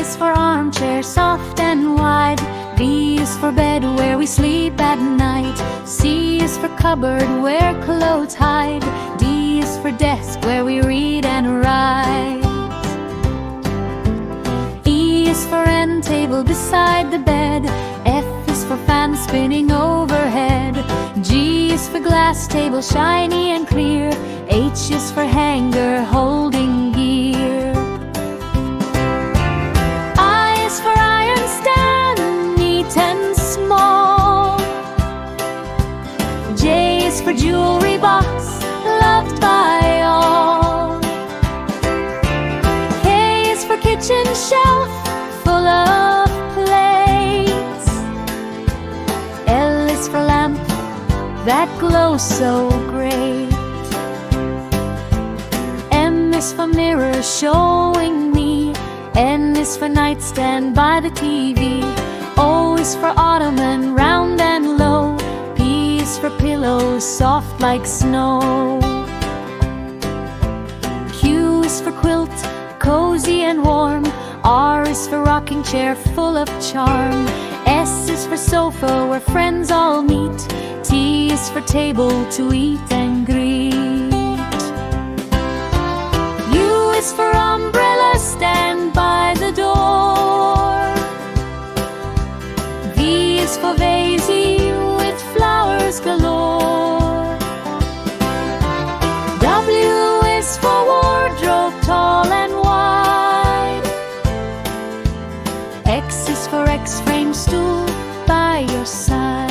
is for armchair, soft and wide. B is for bed, where we sleep at night. C is for cupboard, where clothes hide. D is for desk, where we read and write. E is for end table, beside the bed. F is for fan spinning overhead. G is for glass table, shiny and clear. H is for hanger, holding gear. I is for iron stand, neat and small. J is for jewelry box, loved by all. K is for kitchen shelf, full of plates. L is for lamp that glows so great. M is for mirror showing me. N is for nightstand by the TV. O is for ottoman, round and low. P is for pillow, soft like snow. Q is for quilt, cozy and warm. R is for rocking chair, full of charm. S is for sofa, where friends all meet. T is for table, to eat and greet. U is for umbrella, stand by the door. V is for vase with flowers galore. W is for wardrobe, tall and wide. X is for X-frame stool by your side.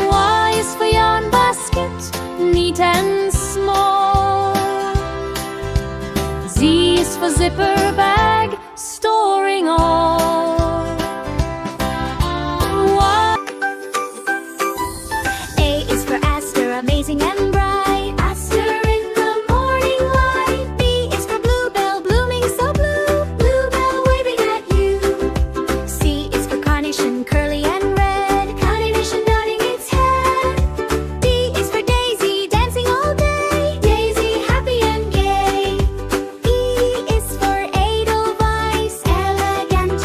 Y is for yarn basket, neat and small. Z is for zipper bag, storing all. A is for Aster, amazing and bright. Aster in the morning light. B is for bluebell, blooming so blue. Bluebell waving at you. C is for carnation, curly and red. Carnation nodding its head. D is for daisy, dancing all day. Daisy happy and gay. E is for edelweiss, elegant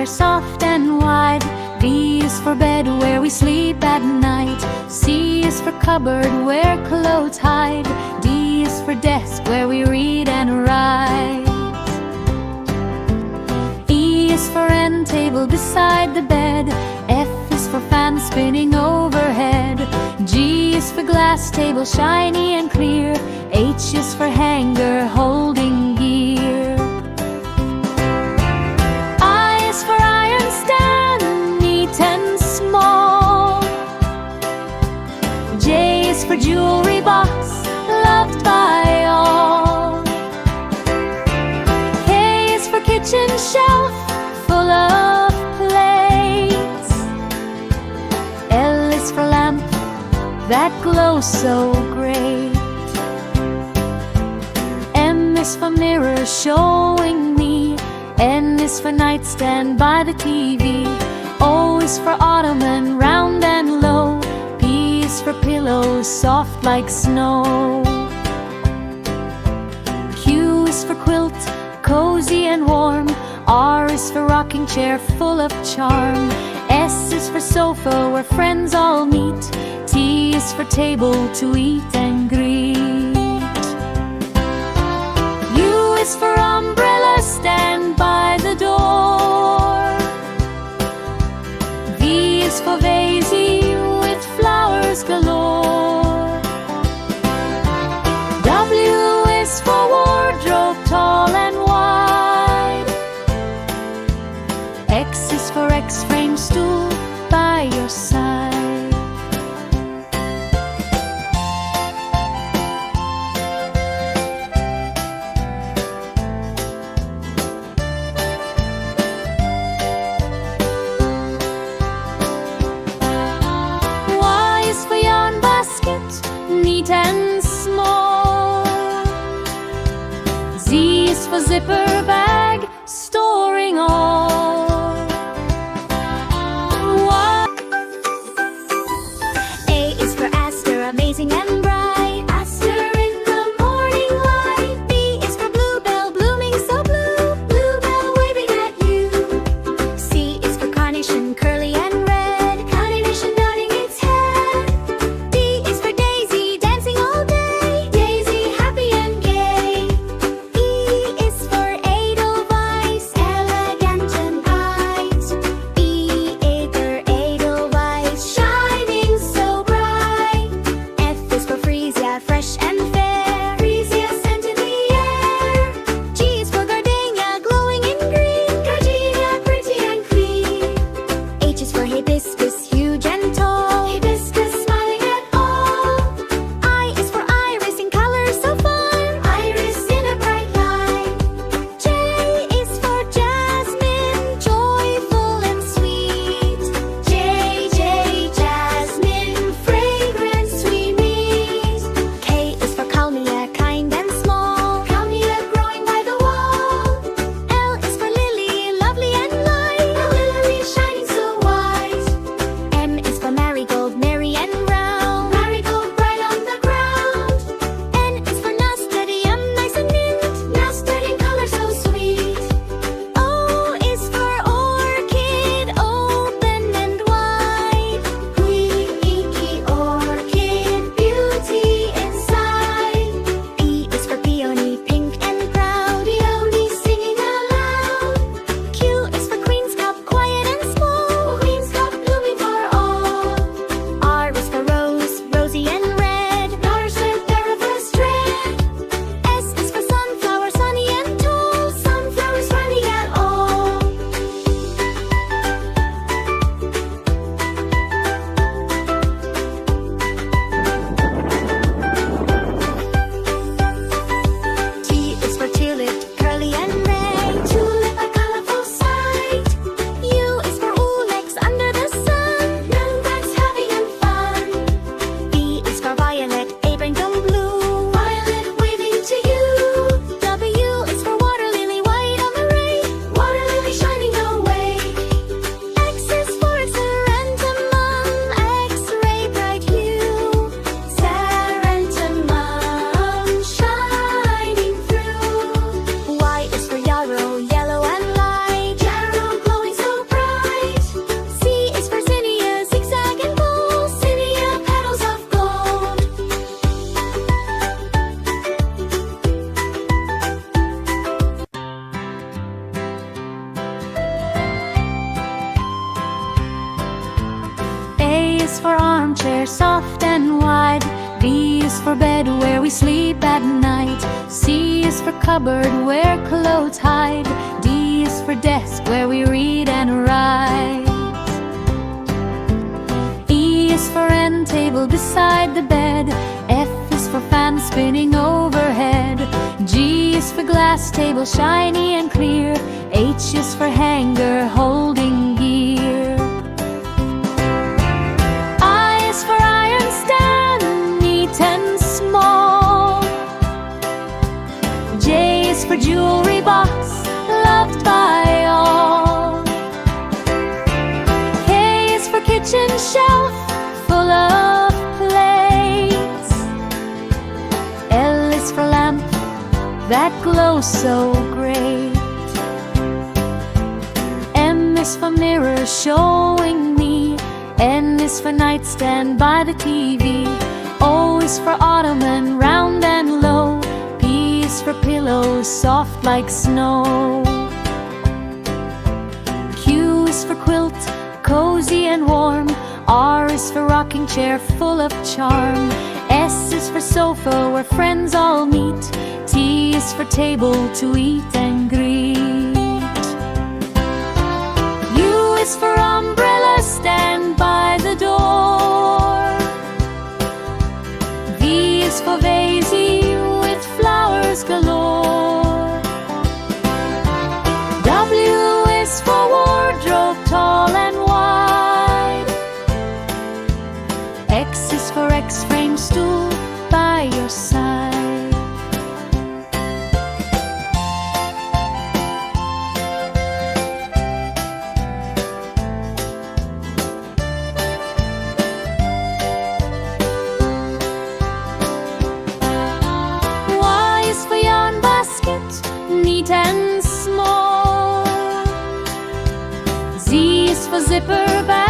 they're soft and wide. B is for bed, where we sleep at night. C is for cupboard, where clothes hide. D is for desk, where we read and write. E is for end table beside the bed. F is for fan spinning overhead. G is for glass table, shiny and clear. H is for hanger holding gear. I is for iron stand, neat and small. J is for jewelry box, loved by all. K is for kitchen shelf, full of plates. L is for lamp that glows so great. M is for mirror showing me. N is for nightstand by the TV. O is for ottoman, round and low. P is for pillow, soft like snow. Q is for quilt, cozy and warm. R is for rocking chair, full of charm. S is for sofa, where friends all meet. T is for table, to eat and greet. U is for umbrella, stand by the door. V is for vase with flowers galore. W is for wardrobe, tall and wide. X is for X-frame stool by your side. Y is for yarn basket, neat and small. Z is for zipper bag, storing all. A is for Aster, amazing and bright. Aster in the morning light. B is for bluebell, blooming so blue. Bluebell waving at you. C is for carnation, curly and red. Carnation nodding its head. D is for daisy, dancing all day. Daisy happy and gay. E is for edelweiss, elegant and bright. Edelweiss, shining so bright. F is for freesia, fresh and fair. Freesia scent in the air. G is for gardenia, glowing in green. Gardenia pretty and clean. H is for hibiscus, huge and tall. Hibiscus smiling at all. I is for iris, in color so fun. Iris in a bright light. J is for jasmine, joyful and sweet. Jasmine, fragrance we meet. K is for kalmia, kind and small. Kalmia growing by the wall. L is for lily, lovely and light. A lily shining so white. is for armchair, soft and wide. B is for bed where we sleep at night. C is for cupboard where clothes hide. D is for desk where we read and write. E is for end table beside the bed. F is for fan spinning overhead. G is for glass table, shiny and clear. H is for hanger holding gear. I is for iron stand, neat and small. J is for jewelry box, loved by all. K is for kitchen shelf, full of plates. L is for lamp that glows so great. M is for mirror showing me. N is for nightstand by the TV. O is for ottoman, round and low. P is for pillow, soft like snow. Q is for quilt, cozy and warm. R is for rocking chair, full of charm. S is for sofa where friends all meet. T is for table to eat and greet. U is for umbrella, stand by the door. V is for vase with flowers galore. W is for wardrobe, tall and wide. X is for X-frame stool by your side. Y is for yarn basket, neat and small. Z is for zipper bag,